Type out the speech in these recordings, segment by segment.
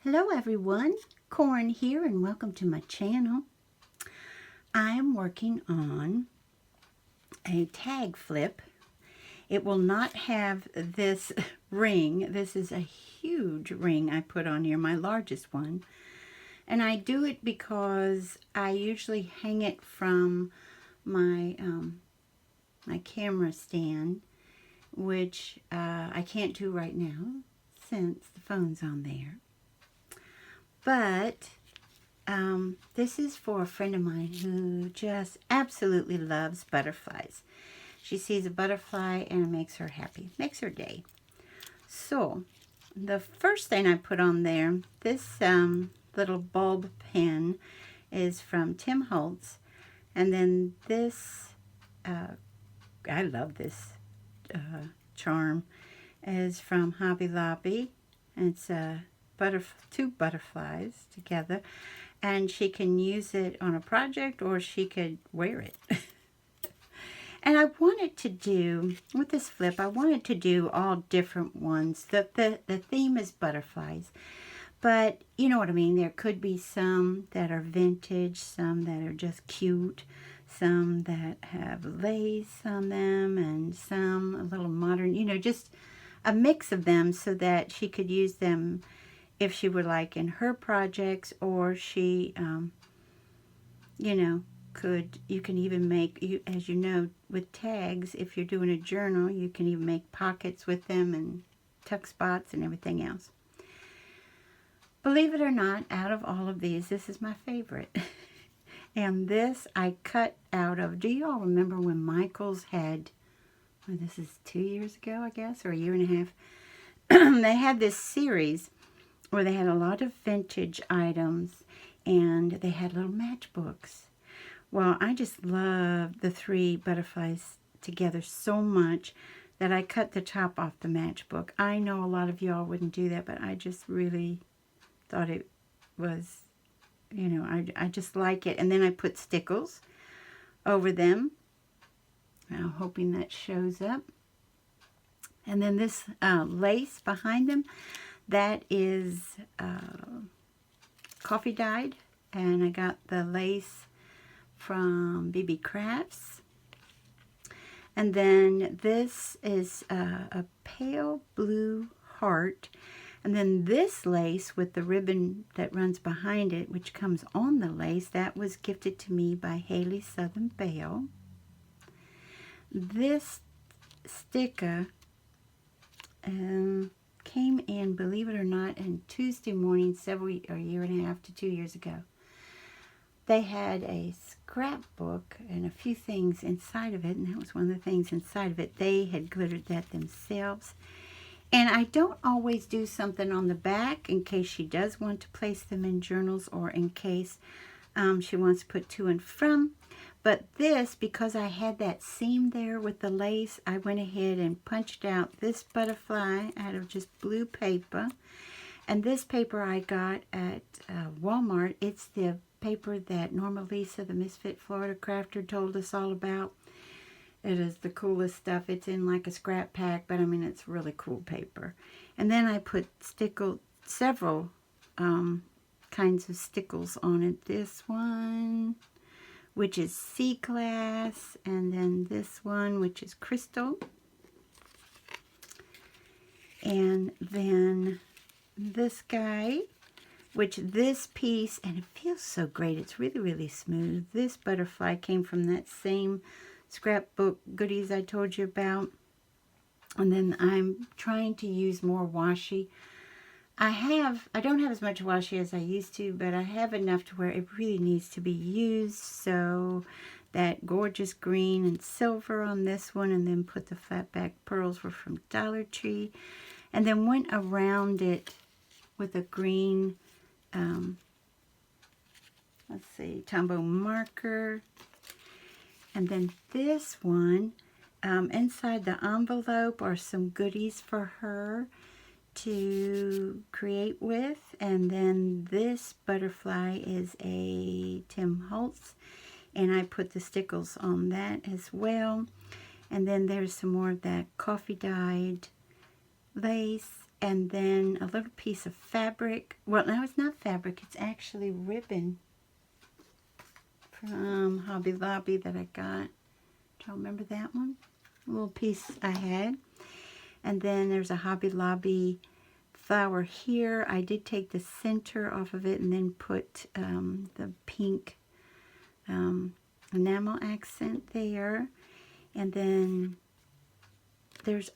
Hello everyone, Corn here and welcome to my channel. I am working on a tag flip. It will not have this ring. This is a huge ring I put on here, my largest one. And I do it because I usually hang it from my, my camera stand, which I can't do right now since the phone's on there. But this is for a friend of mine who just absolutely loves butterflies. She sees a butterfly and it makes her happy, makes her day. So the first thing I put on there, this little bulb pen is from Tim Holtz. And then this, I love this charm, is from Hobby Lobby. And it's two butterflies together, and she can use it on a project or she could wear it. And I wanted to do, with this flip, I wanted to do all different ones. The theme is butterflies, but you know what I mean. There could be some that are vintage, some that are just cute, some that have lace on them, and some a little modern, you know, just a mix of them so that she could use them if she would like in her projects, or she, you know, you can even make, as you know, with tags, if you're doing a journal, you can even make pockets with them and tuck spots and everything else. Believe it or not, out of all of these, this is my favorite. And this I cut out of, do you all remember when Michaels had, well, this is 2 years ago, I guess, or a year and a half, they had this series where they had a lot of vintage items and they had little matchbooks. Well, I just love the three butterflies together so much that I cut the top off the matchbook. I know a lot of y'all wouldn't do that, but I just really thought it was, you know, I just like it. And then I put stickles over them. I'm hoping that shows up. And then this lace behind them, that is coffee dyed, and I got the lace from BB Crafts. And then this is a pale blue heart, and then this lace with the ribbon that runs behind it, which comes on the lace, that was gifted to me by Haley Southern Belle. This sticker came in, believe it or not, on Tuesday morning, a year and a half to 2 years ago. They had a scrapbook and a few things inside of it, and that was one of the things inside of it. They had glittered that themselves. And I don't always do something on the back in case she does want to place them in journals, or in case she wants to put to and from. But this, because I had that seam there with the lace, I went ahead and punched out this butterfly out of just blue paper. And this paper I got at Walmart. It's the paper that Norma Lisa, the Misfit Florida Crafter, told us all about. It is the coolest stuff. It's in like a scrap pack, but I mean, it's really cool paper. And then I put several kinds of stickles on it. This one, which is sea glass, and then this one, which is crystal. And then this guy, which this piece, and it feels so great. It's really, really smooth. This butterfly came from that same scrapbook goodies I told you about. And then I'm trying to use more washi. I don't have as much washi as I used to, but I have enough to where it really needs to be used. So that gorgeous green and silver on this one, and then put the flat back pearls were from Dollar Tree. And then went around it with a green, let's see, Tombow marker. And then this one, inside the envelope are some goodies for her to create with. And then this butterfly is a Tim Holtz, and I put the stickles on that as well. And then there's some more of that coffee dyed lace, And then a little piece of fabric. Well, no, it's not fabric. It's actually ribbon from Hobby Lobby that I got. Do you remember that one? A little piece I had. And then there's a Hobby Lobby flower here. I did take the center off of it and then put the pink enamel accent there. And then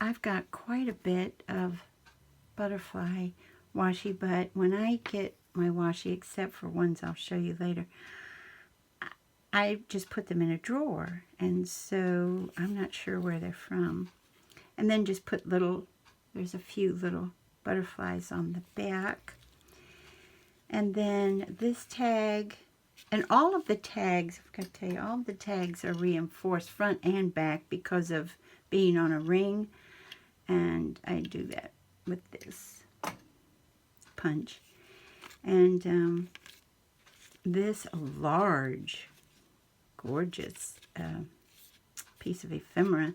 I've got quite a bit of butterfly washi, but when I get my washi, except for ones I'll show you later, I just put them in a drawer, and so I'm not sure where they're from. And then just put there's a few little butterflies on the back. And then this tag, and all of the tags, I've got to tell you, all of the tags are reinforced front and back because of being on a ring, and I do that with this punch. And this large, gorgeous piece of ephemera,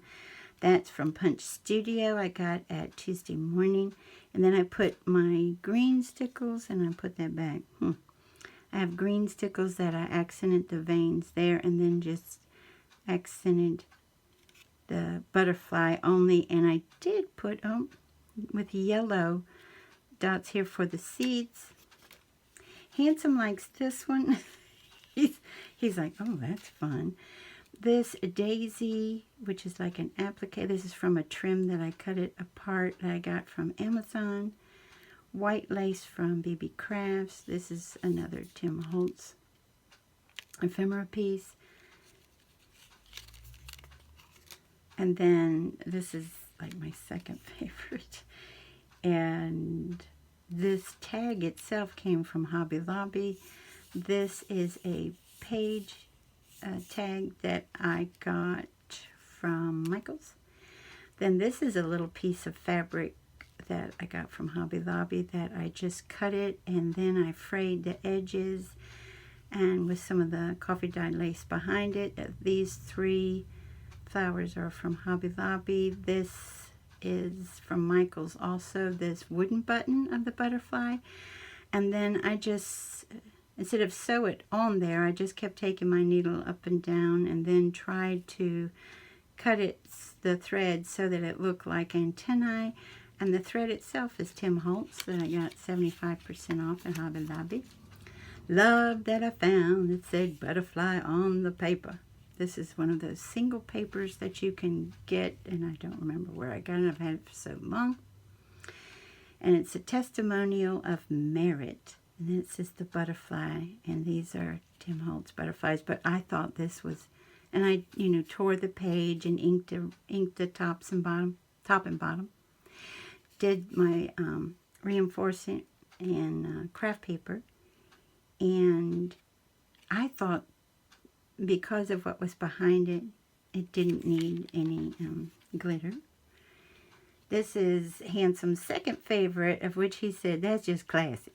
that's from Punch Studio. I got at Tuesday morning. And then I put my green stickles, and I put that back. I have green stickles that I accented the veins there, and then just accented the butterfly only. And I did put with yellow dots here for the seeds. Handsome likes this one. he's like, oh, that's fun. This daisy, which is like an applique. This is from a trim that I cut it apart that I got from Amazon. White lace from BB Crafts. This is another Tim Holtz ephemera piece. And then this is like my second favorite. And this tag itself came from Hobby Lobby. This is a page tag that I got from Michael's. Then this is a little piece of fabric that I got from Hobby Lobby that I just cut it, and then I frayed the edges, and with some of the coffee dye lace behind it. These 3 flowers are from Hobby Lobby. This is from Michael's also, this wooden button of the butterfly. And then I just, instead of sew it on there, I just kept taking my needle up and down and then tried to cut the thread so that it looked like antennae. And the thread itself is Tim Holtz that I got 75% off at Hobby Lobby. Love that I found. It said butterfly on the paper. This is one of those single papers that you can get, and I don't remember where I got it. I've had it for so long. And it's a testimonial of merit. And then it says the butterfly, and these are Tim Holtz butterflies. But I thought this was, and I, tore the page and inked the top and bottom. Did my reinforcing in craft paper, and I thought because of what was behind it, it didn't need any glitter. This is Handsome's second favorite, of which he said, that's just classy.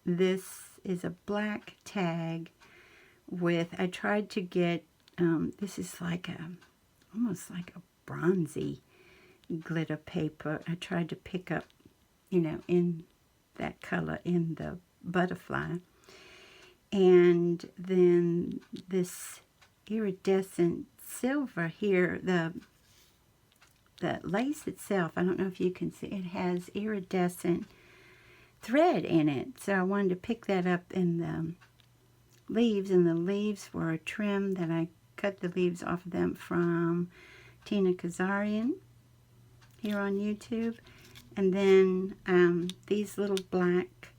This is a black tag with, I tried to get, this is like almost like a bronzy glitter paper. I tried to pick up, in that color in the butterfly. And then this iridescent silver here, the lace itself, I don't know if you can see, it has iridescent thread in it. So I wanted to pick that up in the leaves, and the leaves were a trim that I cut the leaves off of them from Tina Kazarian here on YouTube. And then these little black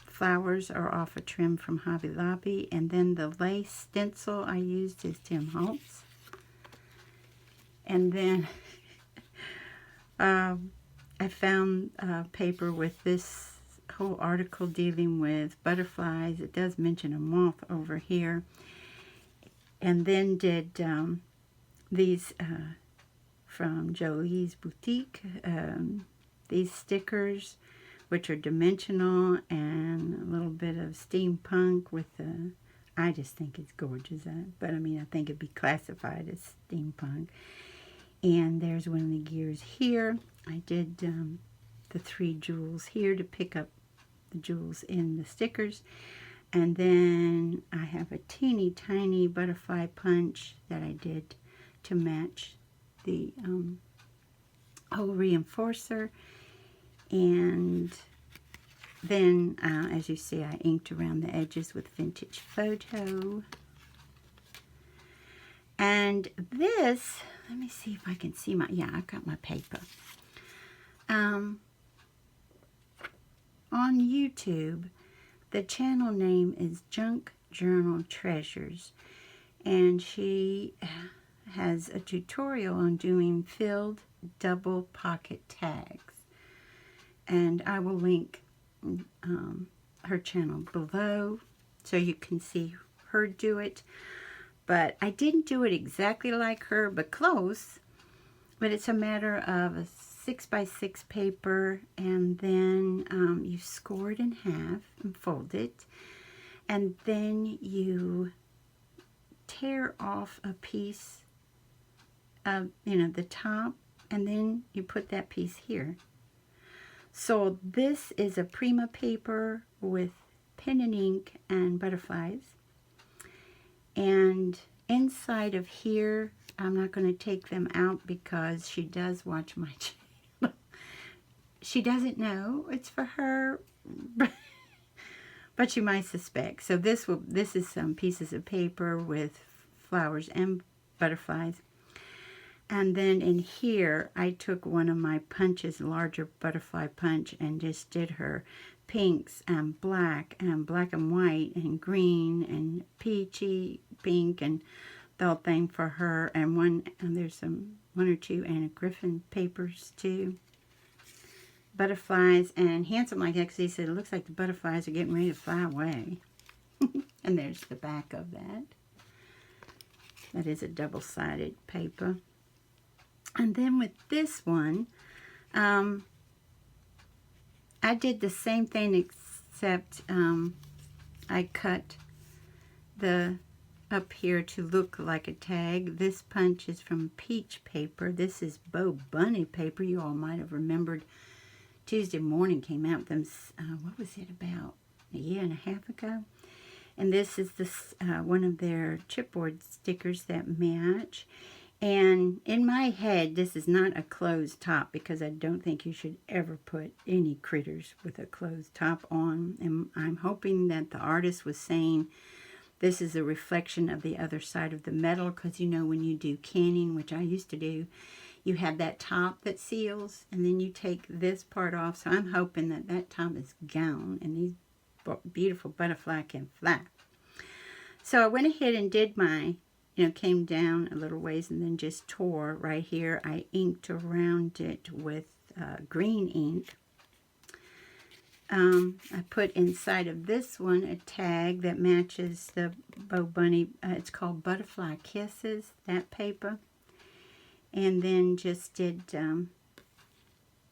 flowers are off a trim from Hobby Lobby. And then the lace stencil I used is Tim Holtz. And then I found paper with this whole article dealing with butterflies. It does mention a moth over here. And then did these from Jolie's Boutique. These stickers, which are dimensional and a little bit of steampunk with the, I just think it's gorgeous. But I mean, I think it'd be classified as steampunk. And there's one of the gears here. I did the 3 jewels here to pick up the jewels in the stickers. And then I have a teeny tiny butterfly punch that I did to match the hole reinforcer. And then, as you see, I inked around the edges with Vintage Photo. And this, let me see if I can see my, yeah, I've got my paper. On YouTube, the channel name is Junk Journal Treasures. And she has a tutorial on doing filled double pocket tags. And I will link her channel below so you can see her do it. But I didn't do it exactly like her, but close. But it's a matter of a 6x6 paper, and then you score it in half and fold it. And then you tear off a piece of, the top, and then you put that piece here. So this is a Prima paper with pen and ink and butterflies. And inside of here, I'm not going to take them out because she does watch my channel. She doesn't know it's for her, but she might suspect. So this is some pieces of paper with flowers and butterflies. And then in here, I took one of my punches, larger butterfly punch, and just did her pinks and black and white and green and peachy pink and the whole thing for her. And there's one or two Anna Griffin papers too. Butterflies, and Handsome like that because he said it looks like the butterflies are getting ready to fly away. And there's the back of that. That is a double-sided paper. And then with this one, I did the same thing except I cut the up here to look like a tag. This punch is from Peach paper. This is Bo Bunny paper. You all might have remembered Tuesday Morning came out with them, what was it, about a year and a half ago? And this is one of their chipboard stickers that match. And in my head, this is not a closed top because I don't think you should ever put any critters with a closed top on. And I'm hoping that the artist was saying this is a reflection of the other side of the metal, because when you do canning, which I used to do, you have that top that seals and then you take this part off. So I'm hoping that that top is gone and these beautiful butterfly can fly. So I went ahead and did my came down a little ways and then just tore right here. I inked around it with green ink. I put inside of this one a tag that matches the Bo Bunny. It's called Butterfly Kisses, that paper. And then just did,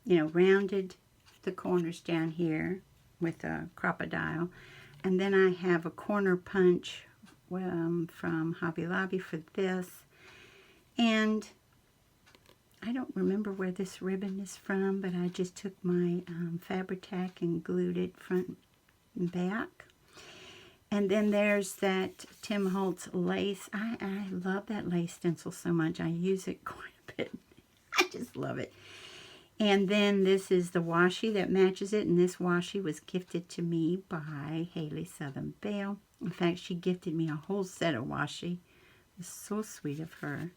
rounded the corners down here with a crocodile. And then I have a corner punch from Hobby Lobby for this. And I don't remember where this ribbon is from, but I just took my Fabri-Tac and glued it front and back. And then there's that Tim Holtz lace. I love that lace stencil so much. I use it quite a bit. I just love it. And then this is the washi that matches it. And this washi was gifted to me by Haley Southern Belle. In fact, she gifted me a whole set of washi. It was so sweet of her.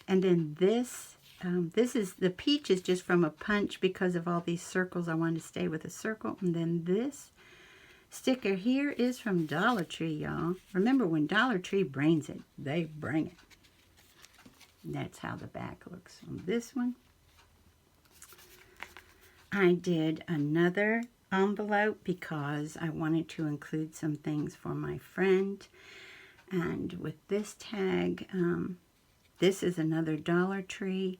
And then this is, the peach is just from a punch because of all these circles. I wanted to stay with a circle. And then this sticker here is from Dollar Tree, y'all. Remember, when Dollar Tree brings it, they bring it. And that's how the back looks on this one. I did another envelope because I wanted to include some things for my friend. And with this tag, this is another Dollar Tree.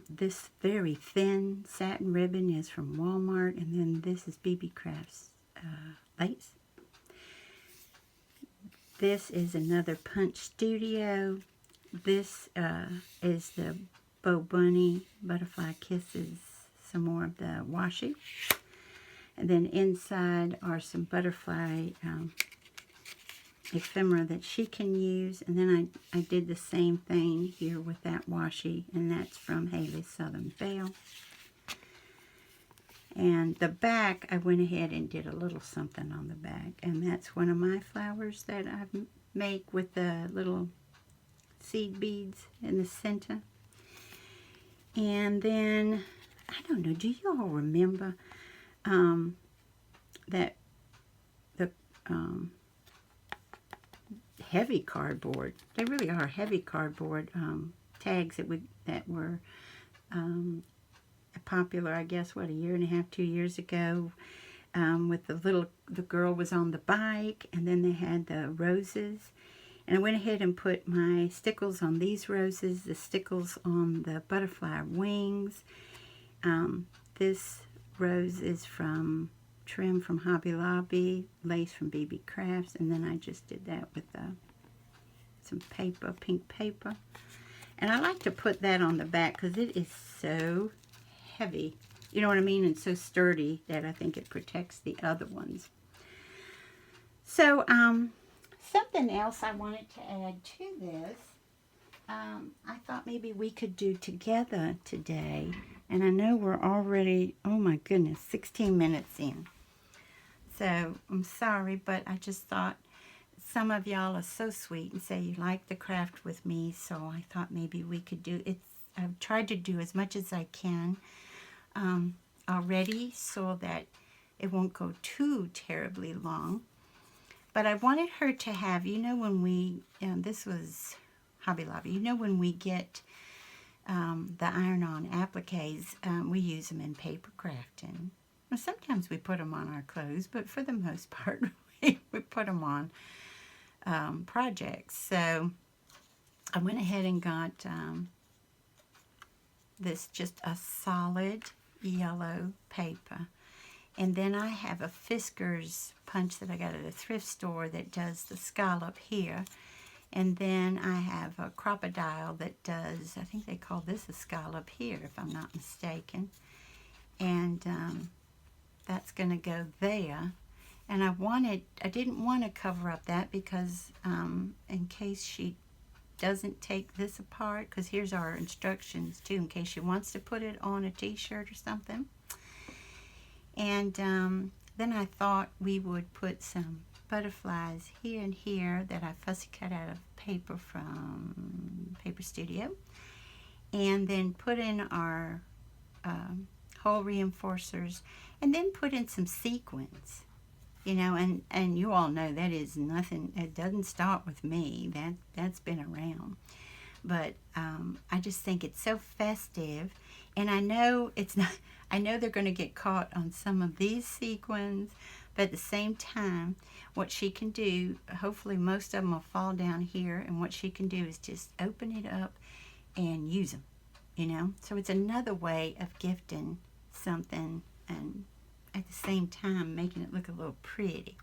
This very thin satin ribbon is from Walmart. And then this is BB Crafts lace. This is another Punch Studio. This is the Bo Bunny Butterfly Kisses, some more of the washi. And then inside are some butterfly ephemera that she can use. And then I did the same thing here with that washi, and that's from Haley's Southern Belle. And the back, I went ahead and did a little something on the back. And that's one of my flowers that I make with the little seed beads in the center. And then, I don't know, do you all remember that the heavy cardboard, they really are heavy cardboard tags that were popular, I guess, what, a year and a half, 2 years ago, with the girl was on the bike, and then they had the roses. And I went ahead and put my stickles on these roses, the stickles on the butterfly wings. This rose is from trim from Hobby Lobby, lace from BB Crafts, and then I just did that with some paper, pink paper. And I like to put that on the back because it is so heavy, you know what I mean, and so sturdy that I think it protects the other ones. So, something else I wanted to add to this, I thought maybe we could do together today. And I know we're already, oh my goodness, 16 minutes in. So I'm sorry, but I just thought some of y'all are so sweet and say you like the craft with me. So I thought maybe we could do it. I've tried to do as much as I can already so that it won't go too terribly long. But I wanted her to have, you know, when we, this was Hobby Lobby, you know, when we get the iron-on appliques, we use them in paper crafting. Well, sometimes we put them on our clothes, but for the most part, we put them on projects. So I went ahead and got this just a solid yellow paper. And then I have a Fisker's punch that I got at a thrift store that does the scallop here. And then I have a crocodile that does, I think they call this a scallop here, if I'm not mistaken. And that's going to go there. And I didn't want to cover up that because in case she doesn't take this apart, because here's our instructions too, in case she wants to put it on a t-shirt or something. And then I thought we would put some butterflies here and here that I fussy cut out of paper from Paper Studio. And then put in our hole reinforcers. And then put in some sequins. You know, and you all know that is nothing, it doesn't stop with me. That's been around. But I just think it's so festive. And I know it's not, I know they're going to get caught on some of these sequins, but at the same time, what she can do, hopefully most of them will fall down here, and what she can do is just open it up and use them, you know. So it's another way of gifting something and at the same time making it look a little pretty.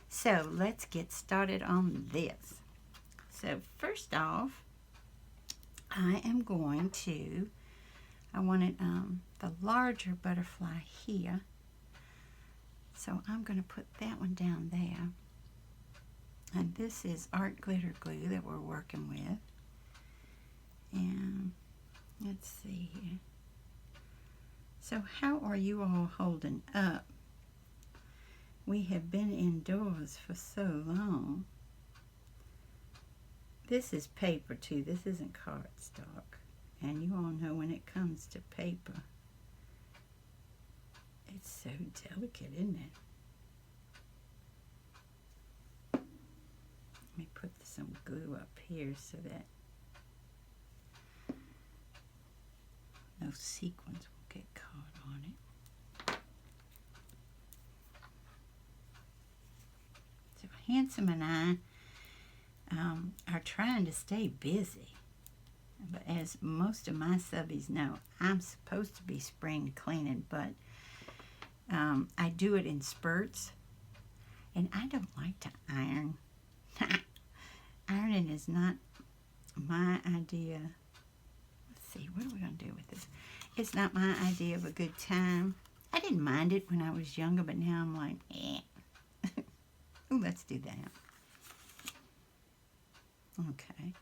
So let's get started on this. So first off, I am going to, I wanted the larger butterfly here. So I'm going to put that one down there. And this is art glitter glue that we're working with. And let's see here. So how are you all holding up? We have been indoors for so long. This is paper too. This isn't cardstock. And you all know when it comes to paper, it's so delicate, isn't it? Let me put some glue up here so that no sequins will get caught on it. So Handsome and I are trying to stay busy. But as most of my subbies know, I'm supposed to be spring cleaning, but I do it in spurts. And I don't like to iron. Ironing is not my idea. Let's see, what are we going to do with this? It's not my idea of a good time. I didn't mind it when I was younger, but now I'm like, eh. Ooh, let's do that. Okay.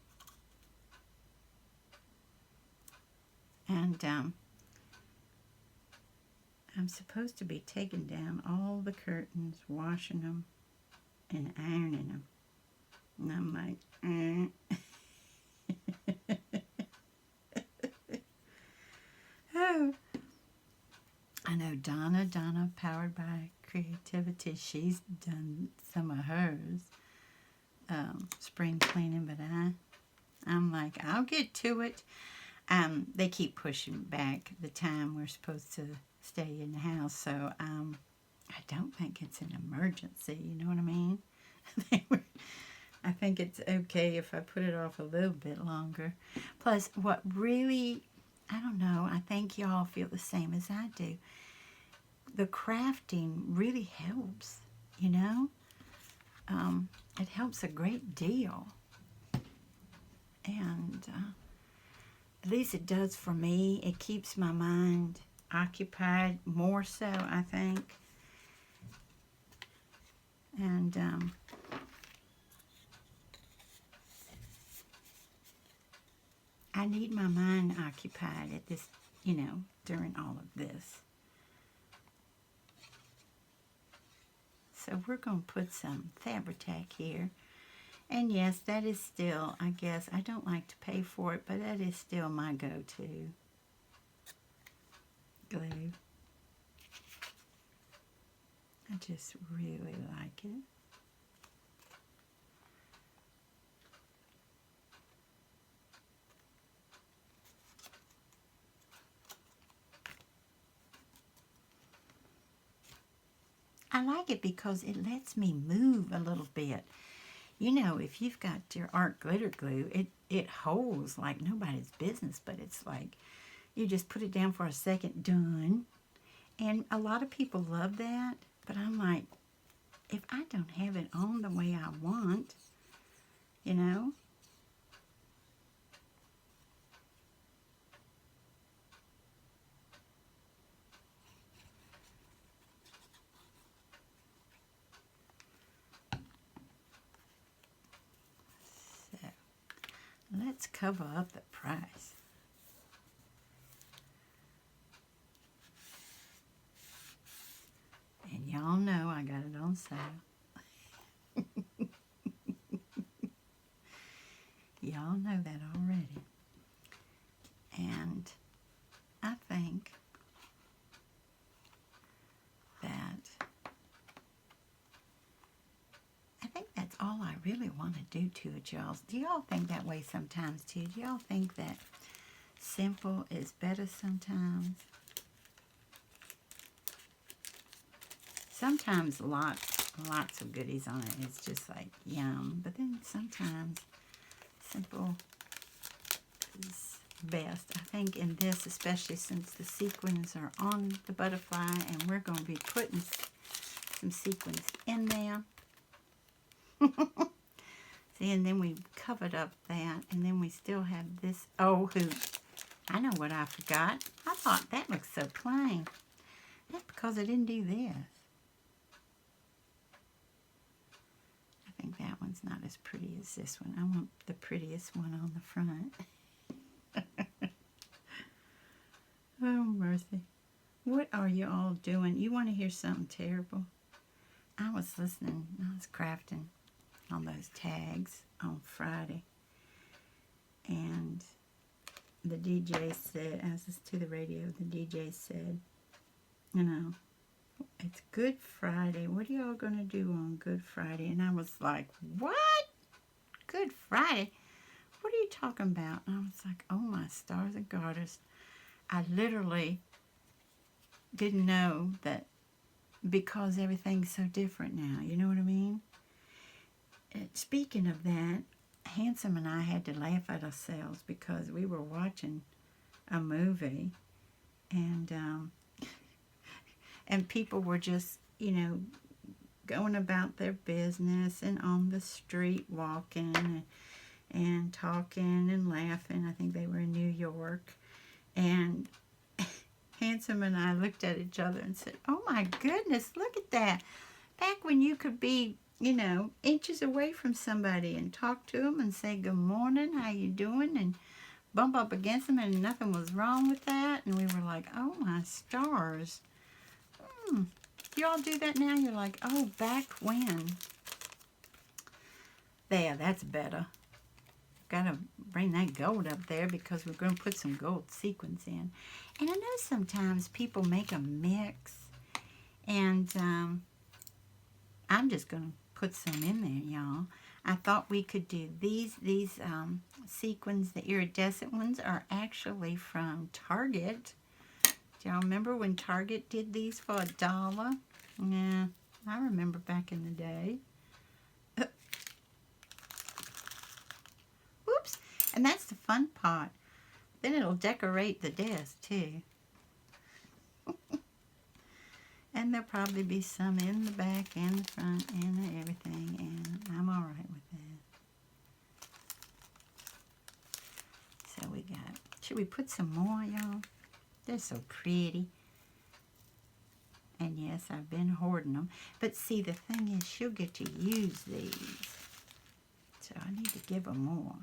And I'm supposed to be taking down all the curtains, washing them, and ironing them. And I'm like, oh. I know Donna, powered by creativity, she's done some of hers spring cleaning, but I'm like, I'll get to it. They keep pushing back the time we're supposed to stay in the house, so I don't think it's an emergency, you know what I mean? I think it's okay if I put it off a little bit longer. Plus, what really, I don't know, I think y'all feel the same as I do. The crafting really helps, you know? It helps a great deal. And at least it does for me. It keeps my mind occupied more so, I think. And I need my mind occupied at this, you know, during all of this. So we're going to put some Fabri-Tac here. And yes, that is still, I guess, I don't like to pay for it, but that is still my go-to glue. I just really like it. I like it because it lets me move a little bit. You know, if you've got your art glitter glue, it holds like nobody's business, but it's like you just put it down for a second, done. And a lot of people love that, but I'm like, if I don't have it on the way I want, you know, so let's cover up the price. And y'all know I got it on sale. Y'all know that already. And I think that's all I really want to do to it, y'all. Do y'all think that way sometimes too? Do y'all think that simple is better sometimes? Sometimes lots of goodies on it is just like yum, but then sometimes simple is best. I think in this, especially since the sequins are on the butterfly and we're going to be putting some sequins in there. See, and then we covered up that, and then we still have this old hoop. I know what I forgot. I thought that looked so plain. That's because I didn't do this. I think that one's not as pretty as this one. I want the prettiest one on the front. Oh, mercy. What are you all doing? You want to hear something terrible? I was listening. I was crafting on those tags on Friday. And the DJ said, as this to the radio, the DJ said, you know, it's Good Friday. What are y'all going to do on Good Friday? And I was like, what? Good Friday? What are you talking about? And I was like, oh my stars and garters. I literally didn't know that because everything's so different now. You know what I mean? Speaking of that, Handsome and I had to laugh at ourselves because we were watching a movie and people were just, you know, going about their business and on the street walking and talking and laughing. I think they were in New York. And Handsome and I looked at each other and said, oh my goodness, look at that. Back when you could be, you know, inches away from somebody and talk to them and say good morning, how you doing, and bump up against them and nothing was wrong with that. And we were like, oh my stars. Do y'all do that now? You're like, oh, back when? There, that's better. Gotta bring that gold up there because we're going to put some gold sequins in. And I know sometimes people make a mix, and I'm just going to put some in there, y'all. I thought we could do these sequins. The iridescent ones are actually from Target. Do y'all remember when Target did these for $1? Yeah, I remember back in the day. Whoops. And that's the fun part. Then it'll decorate the desk too. And there'll probably be some in the back and the front and the everything, and I'm all right with that. So we got, should we put some more, y'all? They're so pretty. And yes, I've been hoarding them. But see, the thing is, she'll get to use these. So I need to give her more.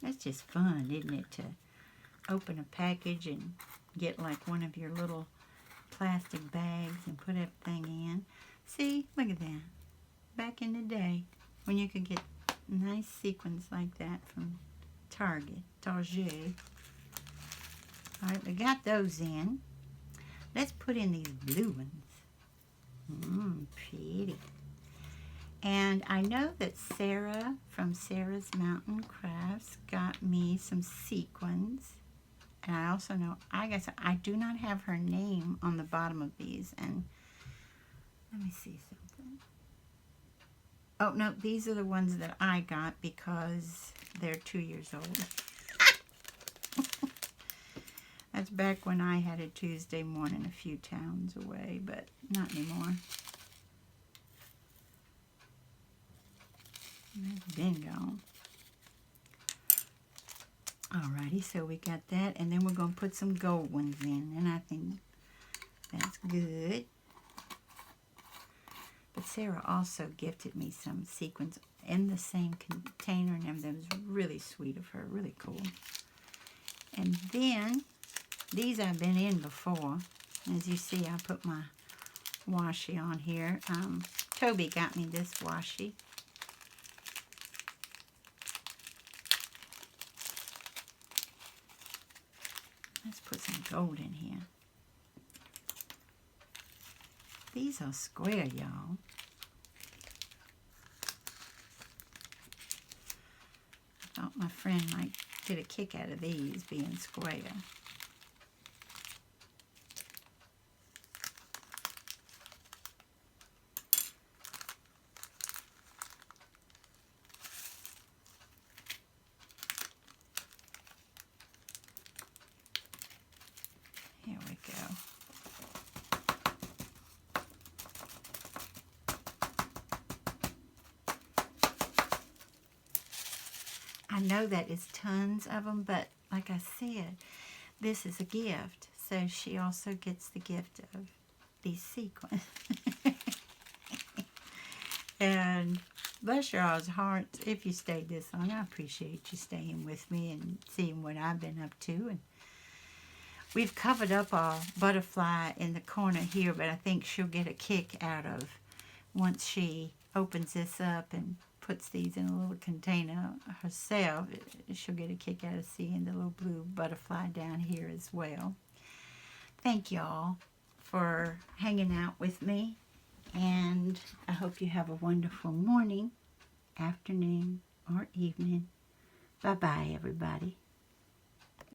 That's just fun, isn't it? To open a package and get like one of your little plastic bags and put everything in. See, look at that. Back in the day when you could get nice sequins like that from Target. Alright, we got those in. Let's put in these blue ones. Pretty. And I know that Sarah from Sarah's Mountain Crafts got me some sequins. And I also know, I guess I do not have her name on the bottom of these. And let me see something. Oh, no, these are the ones that I got because they're 2 years old. That's back when I had a Tuesday morning a few towns away, but not anymore. That's been gone. Alrighty, so we got that, and then we're going to put some gold ones in, and I think that's good. But Sarah also gifted me some sequins in the same container, and that was really sweet of her, really cool. And then, these I've been in before. As you see, I put my washi on here. Toby got me this washi. Let's put some gold in here. These are square, y'all. I thought my friend might get a kick out of these being square. Here we go. I know that is tons of them, but like I said, this is a gift. So she also gets the gift of these sequins. And bless your all's hearts, if you stayed this long, I appreciate you staying with me and seeing what I've been up to. And we've covered up our butterfly in the corner here, but I think she'll get a kick out of once she opens this up and puts these in a little container herself. She'll get a kick out of seeing the little blue butterfly down here as well. Thank y'all for hanging out with me, and I hope you have a wonderful morning, afternoon, or evening. Bye-bye, everybody.